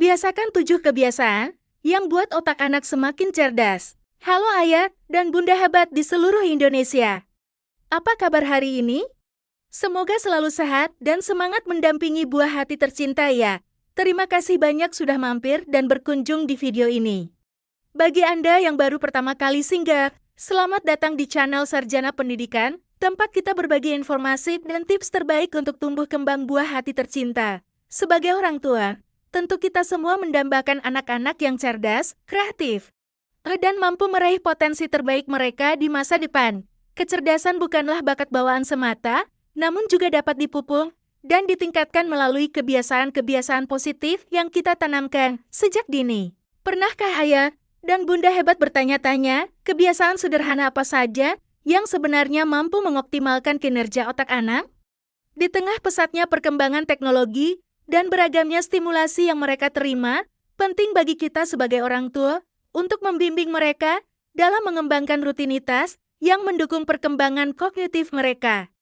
Biasakan 7 kebiasaan yang buat otak anak semakin cerdas. Halo ayah dan bunda hebat di seluruh Indonesia. Apa kabar hari ini? Semoga selalu sehat dan semangat mendampingi buah hati tercinta ya. Terima kasih banyak sudah mampir dan berkunjung di video ini. Bagi Anda yang baru pertama kali singgah, selamat datang di channel Sarjana Pendidikan, tempat kita berbagi informasi dan tips terbaik untuk tumbuh kembang buah hati tercinta. Sebagai orang tua, tentu kita semua mendambakan anak-anak yang cerdas, kreatif, dan mampu meraih potensi terbaik mereka di masa depan. Kecerdasan bukanlah bakat bawaan semata, namun juga dapat dipupuk dan ditingkatkan melalui kebiasaan-kebiasaan positif yang kita tanamkan sejak dini. Pernahkah ayah dan bunda hebat bertanya-tanya, kebiasaan sederhana apa saja yang sebenarnya mampu mengoptimalkan kinerja otak anak? Di tengah pesatnya perkembangan teknologi dan beragamnya stimulasi yang mereka terima, penting bagi kita sebagai orang tua untuk membimbing mereka dalam mengembangkan rutinitas yang mendukung perkembangan kognitif mereka.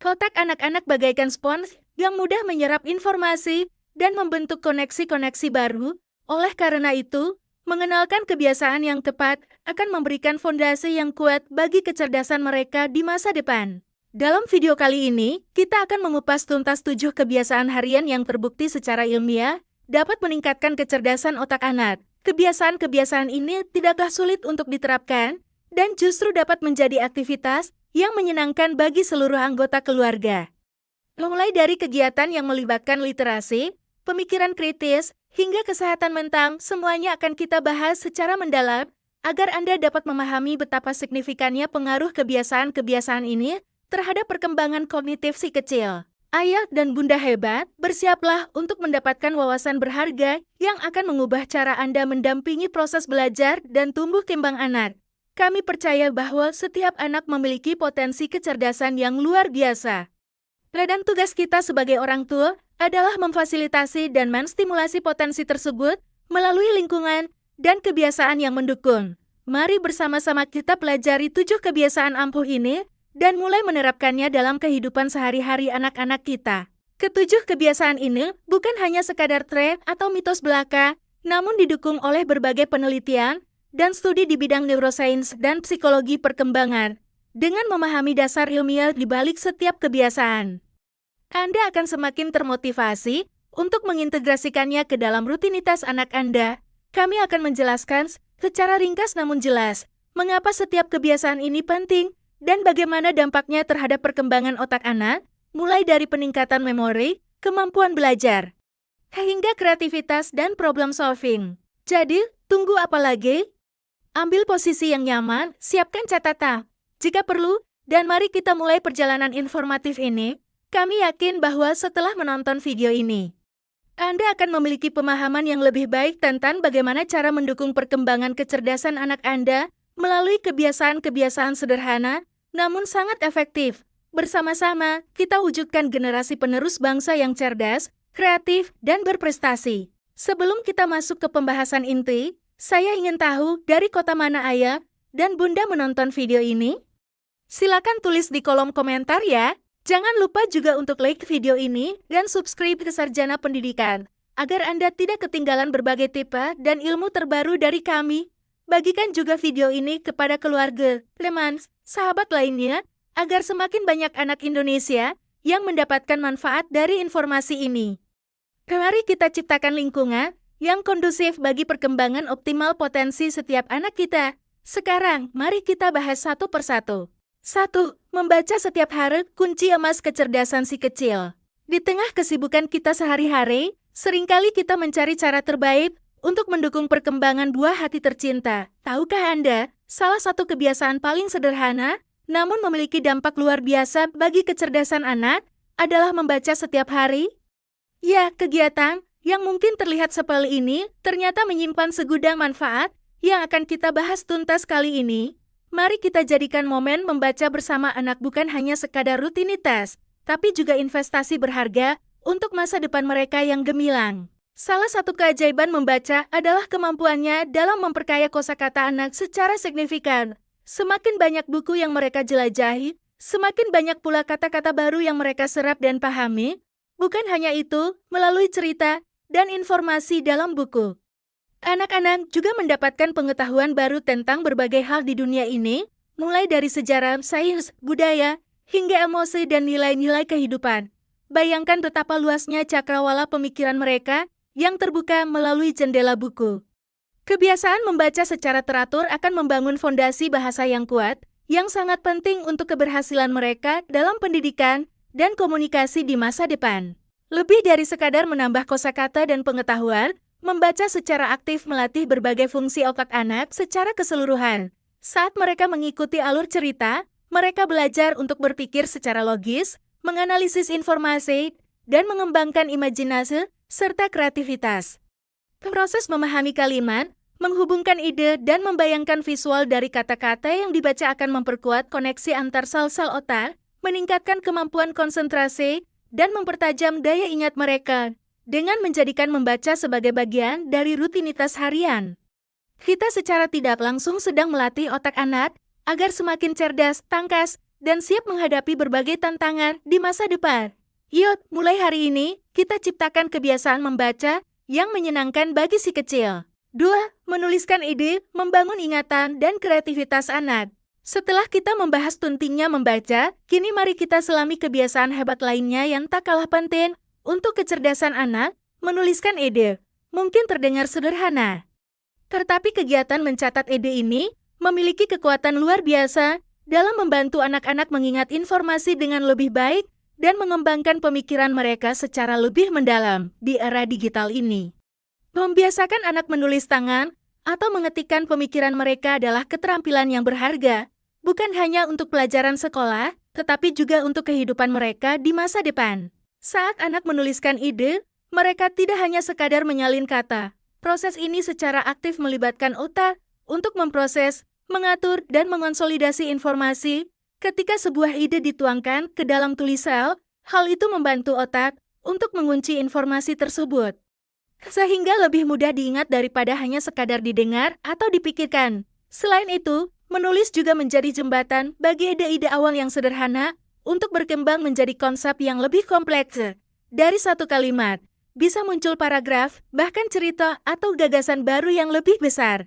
Otak anak-anak bagaikan spons yang mudah menyerap informasi dan membentuk koneksi-koneksi baru. Oleh karena itu, mengenalkan kebiasaan yang tepat akan memberikan fondasi yang kuat bagi kecerdasan mereka di masa depan. Dalam video kali ini, kita akan mengupas tuntas 7 kebiasaan harian yang terbukti secara ilmiah dapat meningkatkan kecerdasan otak anak. Kebiasaan-kebiasaan ini tidaklah sulit untuk diterapkan dan justru dapat menjadi aktivitas yang menyenangkan bagi seluruh anggota keluarga. Mulai dari kegiatan yang melibatkan literasi, pemikiran kritis, hingga kesehatan mental, semuanya akan kita bahas secara mendalam agar Anda dapat memahami betapa signifikannya pengaruh kebiasaan-kebiasaan ini terhadap perkembangan kognitif si kecil. Ayah dan bunda hebat, bersiaplah untuk mendapatkan wawasan berharga yang akan mengubah cara Anda mendampingi proses belajar dan tumbuh kembang anak. Kami percaya bahwa setiap anak memiliki potensi kecerdasan yang luar biasa. Dan tugas kita sebagai orang tua adalah memfasilitasi dan menstimulasi potensi tersebut melalui lingkungan dan kebiasaan yang mendukung. Mari bersama-sama kita pelajari 7 kebiasaan ampuh ini dan mulai menerapkannya dalam kehidupan sehari-hari anak-anak kita. Ketujuh kebiasaan ini bukan hanya sekadar tren atau mitos belaka, namun didukung oleh berbagai penelitian dan studi di bidang neurosains dan psikologi perkembangan. Dengan memahami dasar ilmiah di balik setiap kebiasaan, Anda akan semakin termotivasi untuk mengintegrasikannya ke dalam rutinitas anak Anda. Kami akan menjelaskan secara ringkas namun jelas mengapa setiap kebiasaan ini penting dan bagaimana dampaknya terhadap perkembangan otak anak, mulai dari peningkatan memori, kemampuan belajar, hingga kreativitas dan problem solving. Jadi, tunggu apa lagi? Ambil posisi yang nyaman, siapkan catatan jika perlu, dan mari kita mulai perjalanan informatif ini. Kami yakin bahwa setelah menonton video ini, Anda akan memiliki pemahaman yang lebih baik tentang bagaimana cara mendukung perkembangan kecerdasan anak Anda melalui kebiasaan-kebiasaan sederhana, namun sangat efektif. Bersama-sama, kita wujudkan generasi penerus bangsa yang cerdas, kreatif, dan berprestasi. Sebelum kita masuk ke pembahasan inti, saya ingin tahu dari kota mana ayah dan bunda menonton video ini? Silakan tulis di kolom komentar ya. Jangan lupa juga untuk like video ini dan subscribe ke Sarjana Pendidikan, agar Anda tidak ketinggalan berbagai tips dan ilmu terbaru dari kami. Bagikan juga video ini kepada keluarga, teman, sahabat lainnya, agar semakin banyak anak Indonesia yang mendapatkan manfaat dari informasi ini. Mari kita ciptakan lingkungan yang kondusif bagi perkembangan optimal potensi setiap anak kita. Sekarang, mari kita bahas satu persatu. 1. Membaca setiap hari kunci emas kecerdasan si kecil. Di tengah kesibukan kita sehari-hari, seringkali kita mencari cara terbaik untuk mendukung perkembangan buah hati tercinta. Tahukah Anda, salah satu kebiasaan paling sederhana, namun memiliki dampak luar biasa bagi kecerdasan anak, adalah membaca setiap hari? Ya, kegiatan yang mungkin terlihat sepele ini, ternyata menyimpan segudang manfaat yang akan kita bahas tuntas kali ini. Mari kita jadikan momen membaca bersama anak bukan hanya sekadar rutinitas, tapi juga investasi berharga untuk masa depan mereka yang gemilang. Salah satu keajaiban membaca adalah kemampuannya dalam memperkaya kosakata anak secara signifikan. Semakin banyak buku yang mereka jelajahi, semakin banyak pula kata-kata baru yang mereka serap dan pahami. Bukan hanya itu, melalui cerita dan informasi dalam buku. Anak-anak juga mendapatkan pengetahuan baru tentang berbagai hal di dunia ini, mulai dari sejarah, sains, budaya, hingga emosi dan nilai-nilai kehidupan. Bayangkan betapa luasnya cakrawala pemikiran mereka yang terbuka melalui jendela buku. Kebiasaan membaca secara teratur akan membangun fondasi bahasa yang kuat, yang sangat penting untuk keberhasilan mereka dalam pendidikan dan komunikasi di masa depan. Lebih dari sekadar menambah kosakata dan pengetahuan, membaca secara aktif melatih berbagai fungsi otak anak secara keseluruhan. Saat mereka mengikuti alur cerita, mereka belajar untuk berpikir secara logis, menganalisis informasi, dan mengembangkan imajinasi serta kreativitas. Proses memahami kalimat, menghubungkan ide, dan membayangkan visual dari kata-kata yang dibaca akan memperkuat koneksi antar sel-sel otak, meningkatkan kemampuan konsentrasi, dan mempertajam daya ingat mereka, dengan menjadikan membaca sebagai bagian dari rutinitas harian. Kita secara tidak langsung sedang melatih otak anak agar semakin cerdas, tangkas, dan siap menghadapi berbagai tantangan di masa depan. Yuk, mulai hari ini, kita ciptakan kebiasaan membaca yang menyenangkan bagi si kecil. 2. Menuliskan ide, membangun ingatan, dan kreativitas anak. Setelah kita membahas pentingnya membaca, kini mari kita selami kebiasaan hebat lainnya yang tak kalah penting untuk kecerdasan anak, menuliskan ide. Mungkin terdengar sederhana, tetapi kegiatan mencatat ide ini memiliki kekuatan luar biasa dalam membantu anak-anak mengingat informasi dengan lebih baik dan mengembangkan pemikiran mereka secara lebih mendalam di era digital ini. Membiasakan anak menulis tangan atau mengetikkan pemikiran mereka adalah keterampilan yang berharga, bukan hanya untuk pelajaran sekolah, tetapi juga untuk kehidupan mereka di masa depan. Saat anak menuliskan ide, mereka tidak hanya sekadar menyalin kata. Proses ini secara aktif melibatkan otak untuk memproses, mengatur, dan mengonsolidasi informasi. Ketika sebuah ide dituangkan ke dalam tulisan, hal itu membantu otak untuk mengunci informasi tersebut, sehingga lebih mudah diingat daripada hanya sekadar didengar atau dipikirkan. Selain itu, menulis juga menjadi jembatan bagi ide-ide awal yang sederhana untuk berkembang menjadi konsep yang lebih kompleks. Dari satu kalimat, bisa muncul paragraf, bahkan cerita atau gagasan baru yang lebih besar.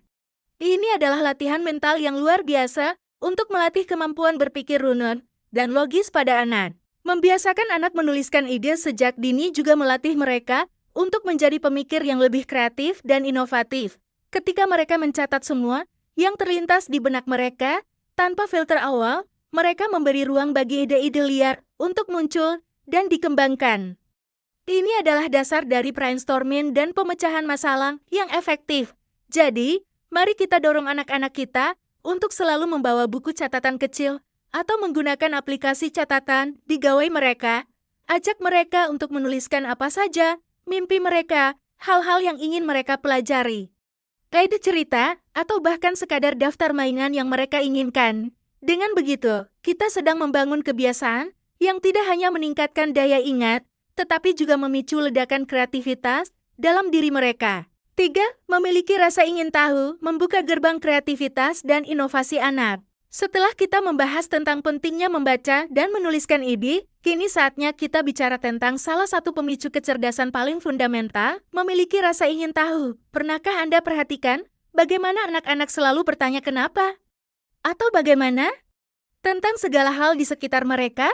Ini adalah latihan mental yang luar biasa untuk melatih kemampuan berpikir runut dan logis pada anak. Membiasakan anak menuliskan ide sejak dini juga melatih mereka untuk menjadi pemikir yang lebih kreatif dan inovatif. Ketika mereka mencatat semua yang terlintas di benak mereka, tanpa filter awal, mereka memberi ruang bagi ide-ide liar untuk muncul dan dikembangkan. Ini adalah dasar dari brainstorming dan pemecahan masalah yang efektif. Jadi, mari kita dorong anak-anak kita untuk selalu membawa buku catatan kecil atau menggunakan aplikasi catatan di gawai mereka. Ajak mereka untuk menuliskan apa saja mimpi mereka, hal-hal yang ingin mereka pelajari, ide cerita, atau bahkan sekadar daftar mainan yang mereka inginkan. Dengan begitu, kita sedang membangun kebiasaan yang tidak hanya meningkatkan daya ingat, tetapi juga memicu ledakan kreativitas dalam diri mereka. 3. Memiliki rasa ingin tahu, membuka gerbang kreativitas dan inovasi anak. Setelah kita membahas tentang pentingnya membaca dan menuliskan ide, kini saatnya kita bicara tentang salah satu pemicu kecerdasan paling fundamental, memiliki rasa ingin tahu. Pernahkah Anda perhatikan bagaimana anak-anak selalu bertanya kenapa? Atau bagaimana? Tentang segala hal di sekitar mereka?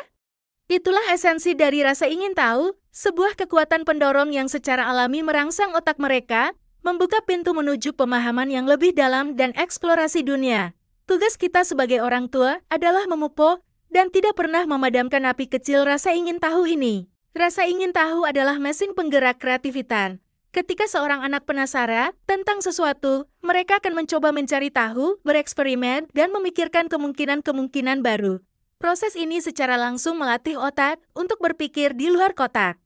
Itulah esensi dari rasa ingin tahu, sebuah kekuatan pendorong yang secara alami merangsang otak mereka, membuka pintu menuju pemahaman yang lebih dalam dan eksplorasi dunia. Tugas kita sebagai orang tua adalah memupuk dan tidak pernah memadamkan api kecil rasa ingin tahu ini. Rasa ingin tahu adalah mesin penggerak kreativitas. Ketika seorang anak penasaran tentang sesuatu, mereka akan mencoba mencari tahu, bereksperimen, dan memikirkan kemungkinan-kemungkinan baru. Proses ini secara langsung melatih otak untuk berpikir di luar kotak,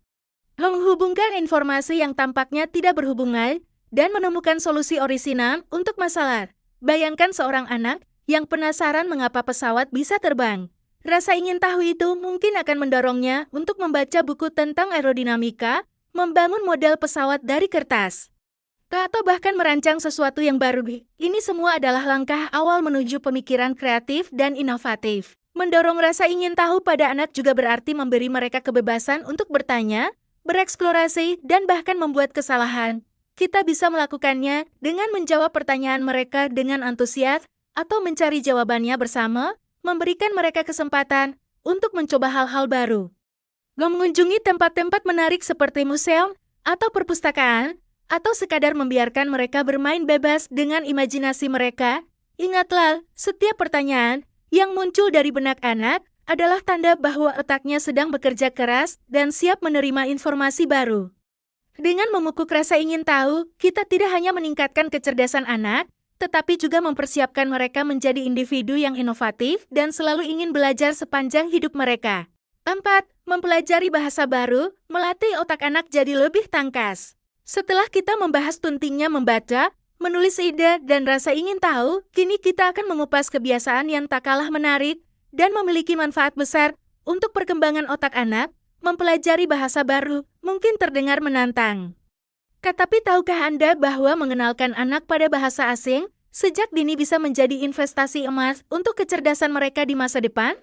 menghubungkan informasi yang tampaknya tidak berhubungan, dan menemukan solusi orisinal untuk masalah. Bayangkan seorang anak yang penasaran mengapa pesawat bisa terbang. Rasa ingin tahu itu mungkin akan mendorongnya untuk membaca buku tentang aerodinamika, membangun model pesawat dari kertas, atau bahkan merancang sesuatu yang baru. Ini semua adalah langkah awal menuju pemikiran kreatif dan inovatif. Mendorong rasa ingin tahu pada anak juga berarti memberi mereka kebebasan untuk bertanya, bereksplorasi, dan bahkan membuat kesalahan. Kita bisa melakukannya dengan menjawab pertanyaan mereka dengan antusias atau mencari jawabannya bersama, memberikan mereka kesempatan untuk mencoba hal-hal baru. Mengunjungi tempat-tempat menarik seperti museum atau perpustakaan, atau sekadar membiarkan mereka bermain bebas dengan imajinasi mereka. Ingatlah, setiap pertanyaan yang muncul dari benak anak adalah tanda bahwa otaknya sedang bekerja keras dan siap menerima informasi baru. Dengan memupuk rasa ingin tahu, kita tidak hanya meningkatkan kecerdasan anak, tetapi juga mempersiapkan mereka menjadi individu yang inovatif dan selalu ingin belajar sepanjang hidup mereka. 4. Mempelajari bahasa baru, melatih otak anak jadi lebih tangkas. Setelah kita membahas pentingnya membaca, menulis ide, dan rasa ingin tahu, kini kita akan mengupas kebiasaan yang tak kalah menarik dan memiliki manfaat besar untuk perkembangan otak anak. Mempelajari bahasa baru mungkin terdengar menantang. Tetapi tahukah Anda bahwa mengenalkan anak pada bahasa asing sejak dini bisa menjadi investasi emas untuk kecerdasan mereka di masa depan?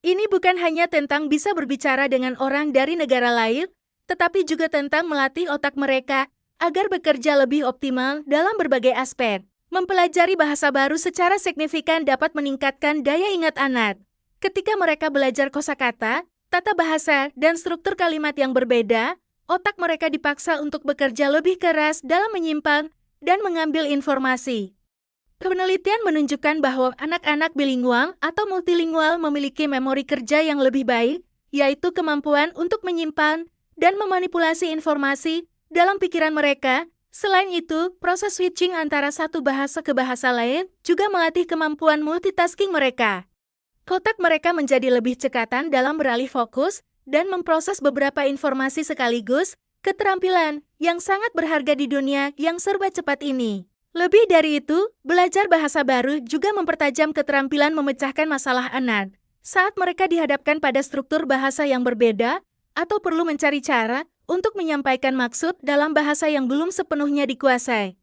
Ini bukan hanya tentang bisa berbicara dengan orang dari negara lain, tetapi juga tentang melatih otak mereka agar bekerja lebih optimal dalam berbagai aspek. Mempelajari bahasa baru secara signifikan dapat meningkatkan daya ingat anak. Ketika mereka belajar kosakata, tata bahasa, dan struktur kalimat yang berbeda, otak mereka dipaksa untuk bekerja lebih keras dalam menyimpan dan mengambil informasi. Penelitian menunjukkan bahwa anak-anak bilingual atau multilingual memiliki memori kerja yang lebih baik, yaitu kemampuan untuk menyimpan dan memanipulasi informasi dalam pikiran mereka. Selain itu, proses switching antara satu bahasa ke bahasa lain juga melatih kemampuan multitasking mereka. Otak mereka menjadi lebih cekatan dalam beralih fokus dan memproses beberapa informasi sekaligus, keterampilan yang sangat berharga di dunia yang serba cepat ini. Lebih dari itu, belajar bahasa baru juga mempertajam keterampilan memecahkan masalah anak. Saat mereka dihadapkan pada struktur bahasa yang berbeda, atau perlu mencari cara untuk menyampaikan maksud dalam bahasa yang belum sepenuhnya dikuasai.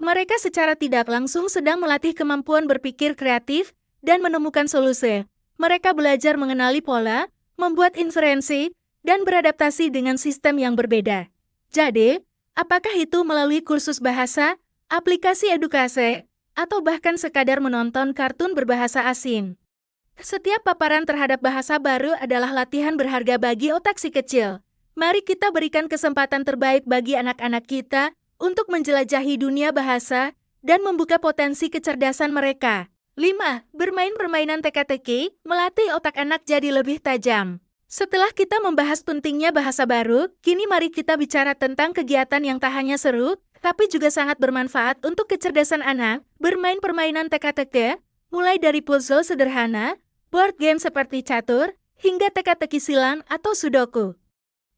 Mereka secara tidak langsung sedang melatih kemampuan berpikir kreatif dan menemukan solusi. Mereka belajar mengenali pola, membuat inferensi, dan beradaptasi dengan sistem yang berbeda. Jadi, apakah itu melalui kursus bahasa, aplikasi edukasi, atau bahkan sekadar menonton kartun berbahasa asing? Setiap paparan terhadap bahasa baru adalah latihan berharga bagi otak si kecil. Mari kita berikan kesempatan terbaik bagi anak-anak kita untuk menjelajahi dunia bahasa dan membuka potensi kecerdasan mereka. 5. Bermain permainan teka-teki, melatih otak anak jadi lebih tajam. Setelah kita membahas pentingnya bahasa baru, kini mari kita bicara tentang kegiatan yang tak hanya seru, tapi juga sangat bermanfaat untuk kecerdasan anak. Bermain permainan teka-teki, mulai dari puzzle sederhana, board game seperti catur, hingga teka-teki silang atau sudoku.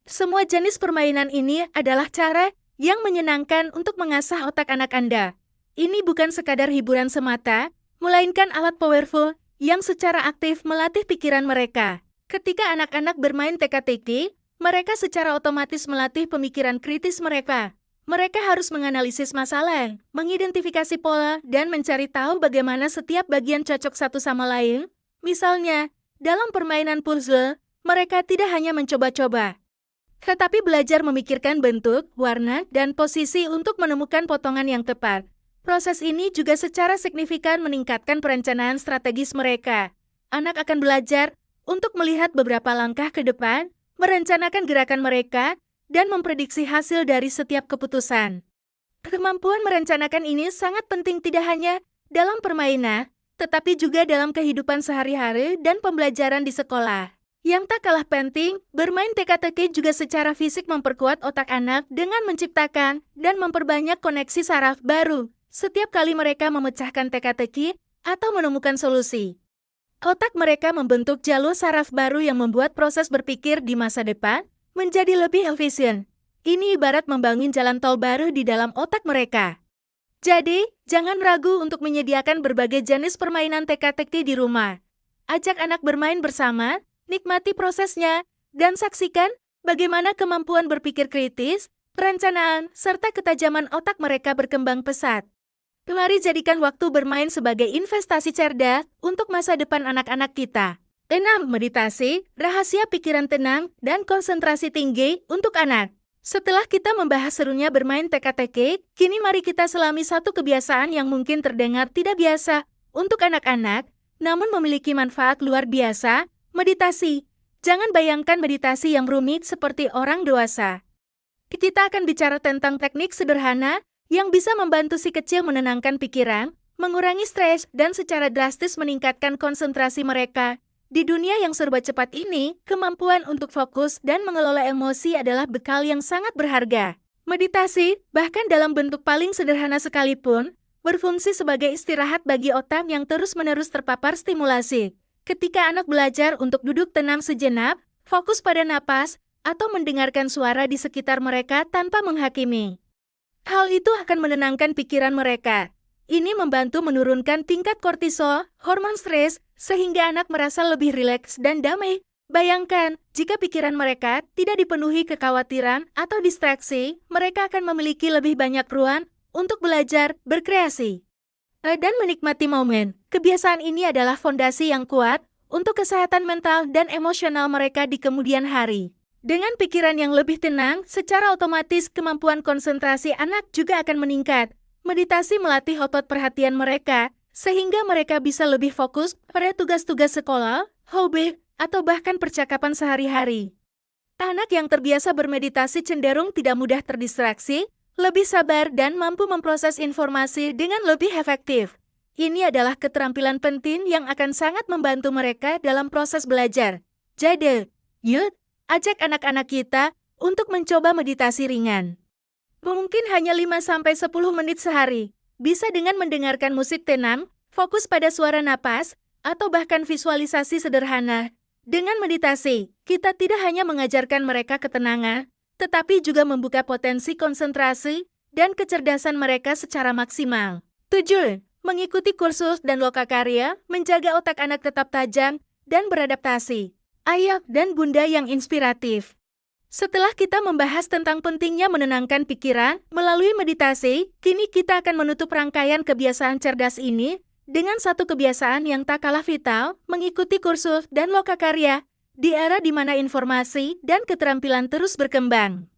Semua jenis permainan ini adalah cara yang menyenangkan untuk mengasah otak anak Anda. Ini bukan sekadar hiburan semata, melainkan alat powerful yang secara aktif melatih pikiran mereka. Ketika anak-anak bermain teka-teki, mereka secara otomatis melatih pemikiran kritis mereka. Mereka harus menganalisis masalah, mengidentifikasi pola, dan mencari tahu bagaimana setiap bagian cocok satu sama lain. Misalnya, dalam permainan puzzle, mereka tidak hanya mencoba-coba, tetapi belajar memikirkan bentuk, warna, dan posisi untuk menemukan potongan yang tepat. Proses ini juga secara signifikan meningkatkan perencanaan strategis mereka. Anak akan belajar untuk melihat beberapa langkah ke depan, merencanakan gerakan mereka, dan memprediksi hasil dari setiap keputusan. Kemampuan merencanakan ini sangat penting tidak hanya dalam permainan, tetapi juga dalam kehidupan sehari-hari dan pembelajaran di sekolah. Yang tak kalah penting, bermain teka-teki juga secara fisik memperkuat otak anak dengan menciptakan dan memperbanyak koneksi saraf baru. Setiap kali mereka memecahkan teka-teki atau menemukan solusi, otak mereka membentuk jalur saraf baru yang membuat proses berpikir di masa depan menjadi lebih efisien. Ini ibarat membangun jalan tol baru di dalam otak mereka. Jadi, jangan ragu untuk menyediakan berbagai jenis permainan teka-teki di rumah. Ajak anak bermain bersama, nikmati prosesnya, dan saksikan bagaimana kemampuan berpikir kritis, perencanaan, serta ketajaman otak mereka berkembang pesat. Mari jadikan waktu bermain sebagai investasi cerdas untuk masa depan anak-anak kita. 6. Meditasi, rahasia pikiran tenang, dan konsentrasi tinggi untuk anak. Setelah kita membahas serunya bermain teka-teki, kini mari kita selami satu kebiasaan yang mungkin terdengar tidak biasa untuk anak-anak, namun memiliki manfaat luar biasa, meditasi. Jangan bayangkan meditasi yang rumit seperti orang dewasa. Kita akan bicara tentang teknik sederhana yang bisa membantu si kecil menenangkan pikiran, mengurangi stres, dan secara drastis meningkatkan konsentrasi mereka. Di dunia yang serba cepat ini, kemampuan untuk fokus dan mengelola emosi adalah bekal yang sangat berharga. Meditasi, bahkan dalam bentuk paling sederhana sekalipun, berfungsi sebagai istirahat bagi otak yang terus-menerus terpapar stimulasi. Ketika anak belajar untuk duduk tenang sejenak, fokus pada napas, atau mendengarkan suara di sekitar mereka tanpa menghakimi. Hal itu akan menenangkan pikiran mereka. Ini membantu menurunkan tingkat kortisol, hormon stres, sehingga anak merasa lebih rileks dan damai. Bayangkan, jika pikiran mereka tidak dipenuhi kekhawatiran atau distraksi, mereka akan memiliki lebih banyak ruang untuk belajar, berkreasi, dan menikmati momen. Kebiasaan ini adalah fondasi yang kuat untuk kesehatan mental dan emosional mereka di kemudian hari. Dengan pikiran yang lebih tenang, secara otomatis kemampuan konsentrasi anak juga akan meningkat. Meditasi melatih otot perhatian mereka, sehingga mereka bisa lebih fokus pada tugas-tugas sekolah, hobi, atau bahkan percakapan sehari-hari. Anak yang terbiasa bermeditasi cenderung tidak mudah terdistraksi, lebih sabar dan mampu memproses informasi dengan lebih efektif. Ini adalah keterampilan penting yang akan sangat membantu mereka dalam proses belajar. Jadi, yuk, ajak anak-anak kita untuk mencoba meditasi ringan. Mungkin hanya 5-10 menit sehari. Bisa dengan mendengarkan musik tenang, fokus pada suara napas, atau bahkan visualisasi sederhana. Dengan meditasi, kita tidak hanya mengajarkan mereka ketenangan, tetapi juga membuka potensi konsentrasi dan kecerdasan mereka secara maksimal. 7. Mengikuti kursus dan lokakarya, menjaga otak anak tetap tajam dan beradaptasi. Ayah dan bunda yang inspiratif. Setelah kita membahas tentang pentingnya menenangkan pikiran melalui meditasi, kini kita akan menutup rangkaian kebiasaan cerdas ini dengan satu kebiasaan yang tak kalah vital, mengikuti kursus dan lokakarya di era di mana informasi dan keterampilan terus berkembang.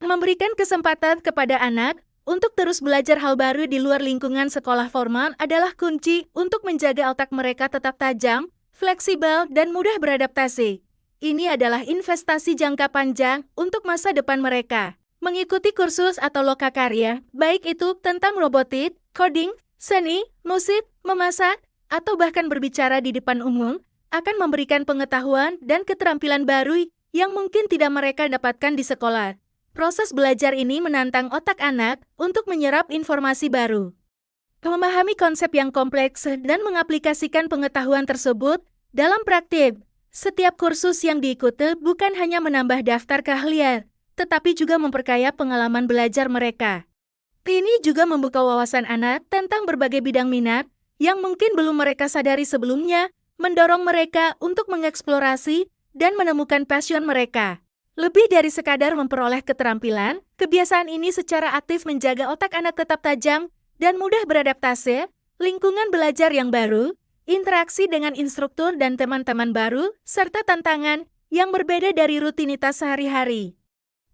Memberikan kesempatan kepada anak untuk terus belajar hal baru di luar lingkungan sekolah formal adalah kunci untuk menjaga otak mereka tetap tajam, fleksibel, dan mudah beradaptasi. Ini adalah investasi jangka panjang untuk masa depan mereka. Mengikuti kursus atau lokakarya, baik itu tentang robotik, coding, seni, musik, memasak, atau bahkan berbicara di depan umum, akan memberikan pengetahuan dan keterampilan baru yang mungkin tidak mereka dapatkan di sekolah. Proses belajar ini menantang otak anak untuk menyerap informasi baru, memahami konsep yang kompleks, dan mengaplikasikan pengetahuan tersebut dalam praktik. Setiap kursus yang diikuti bukan hanya menambah daftar keahlian, tetapi juga memperkaya pengalaman belajar mereka. Ini juga membuka wawasan anak tentang berbagai bidang minat yang mungkin belum mereka sadari sebelumnya, mendorong mereka untuk mengeksplorasi dan menemukan passion mereka. Lebih dari sekadar memperoleh keterampilan, kebiasaan ini secara aktif menjaga otak anak tetap tajam dan mudah beradaptasi, lingkungan belajar yang baru, interaksi dengan instruktur dan teman-teman baru, serta tantangan yang berbeda dari rutinitas sehari-hari.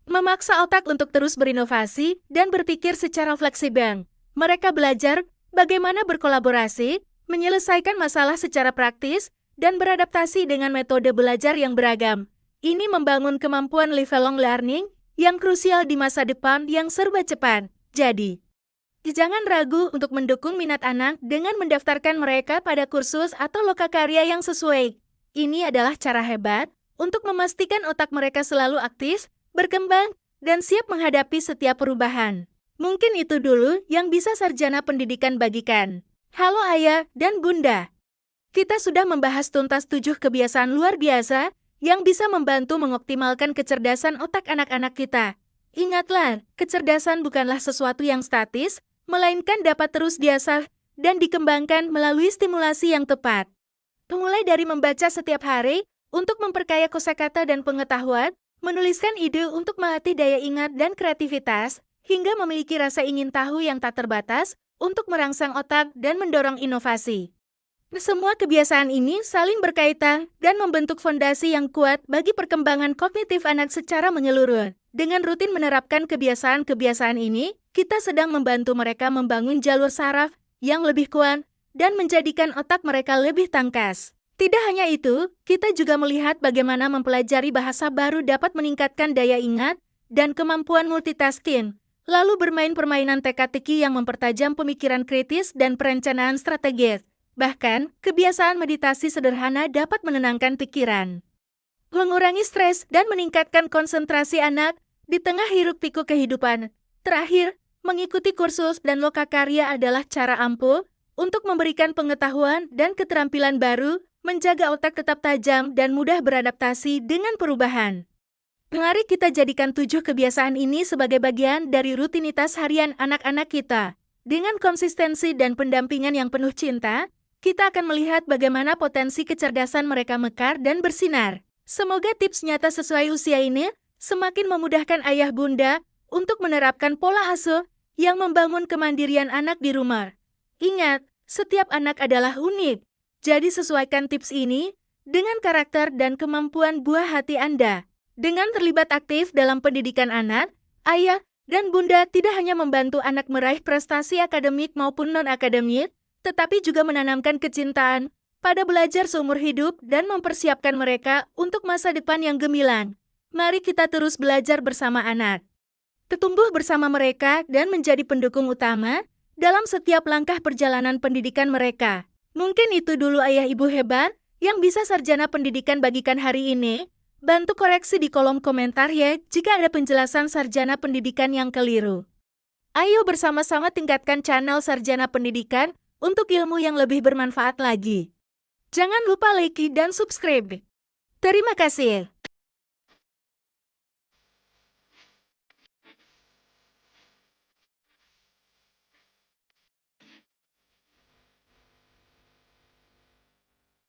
Memaksa otak untuk terus berinovasi dan berpikir secara fleksibel. Mereka belajar bagaimana berkolaborasi, menyelesaikan masalah secara praktis, dan beradaptasi dengan metode belajar yang beragam. Ini membangun kemampuan lifelong learning yang krusial di masa depan yang serba cepat. Jadi, jangan ragu untuk mendukung minat anak dengan mendaftarkan mereka pada kursus atau lokakarya yang sesuai. Ini adalah cara hebat untuk memastikan otak mereka selalu aktif, berkembang, dan siap menghadapi setiap perubahan. Mungkin itu dulu yang bisa sarjana pendidikan bagikan. Halo ayah dan bunda. Kita sudah membahas tuntas 7 kebiasaan luar biasa yang bisa membantu mengoptimalkan kecerdasan otak anak-anak kita. Ingatlah, kecerdasan bukanlah sesuatu yang statis, melainkan dapat terus diasah dan dikembangkan melalui stimulasi yang tepat. Mulai dari membaca setiap hari untuk memperkaya kosakata dan pengetahuan, menuliskan ide untuk melatih daya ingat dan kreativitas, hingga memiliki rasa ingin tahu yang tak terbatas untuk merangsang otak dan mendorong inovasi. Semua kebiasaan ini saling berkaitan dan membentuk fondasi yang kuat bagi perkembangan kognitif anak secara menyeluruh. Dengan rutin menerapkan kebiasaan-kebiasaan ini, kita sedang membantu mereka membangun jalur saraf yang lebih kuat dan menjadikan otak mereka lebih tangkas. Tidak hanya itu, kita juga melihat bagaimana mempelajari bahasa baru dapat meningkatkan daya ingat dan kemampuan multitasking, lalu bermain permainan teka-teki yang mempertajam pemikiran kritis dan perencanaan strategis. Bahkan, kebiasaan meditasi sederhana dapat menenangkan pikiran, mengurangi stres, dan meningkatkan konsentrasi anak di tengah hiruk-pikuk kehidupan. Terakhir, mengikuti kursus dan lokakarya adalah cara ampuh untuk memberikan pengetahuan dan keterampilan baru, menjaga otak tetap tajam dan mudah beradaptasi dengan perubahan. Mari kita jadikan 7 kebiasaan ini sebagai bagian dari rutinitas harian anak-anak kita. Dengan konsistensi dan pendampingan yang penuh cinta, kita akan melihat bagaimana potensi kecerdasan mereka mekar dan bersinar. Semoga tips nyata sesuai usia ini semakin memudahkan ayah bunda untuk menerapkan pola asuh yang membangun kemandirian anak di rumah. Ingat, setiap anak adalah unik, jadi sesuaikan tips ini dengan karakter dan kemampuan buah hati Anda. Dengan terlibat aktif dalam pendidikan anak, ayah dan bunda tidak hanya membantu anak meraih prestasi akademik maupun non-akademik, tetapi juga menanamkan kecintaan pada belajar seumur hidup dan mempersiapkan mereka untuk masa depan yang gemilang. Mari kita terus belajar bersama anak, tumbuh bersama mereka dan menjadi pendukung utama dalam setiap langkah perjalanan pendidikan mereka. Mungkin itu dulu ayah ibu hebat yang bisa sarjana pendidikan bagikan hari ini. Bantu koreksi di kolom komentar ya jika ada penjelasan sarjana pendidikan yang keliru. Ayo bersama-sama tingkatkan channel Sarjana Pendidikan untuk ilmu yang lebih bermanfaat lagi. Jangan lupa like dan subscribe. Terima kasih.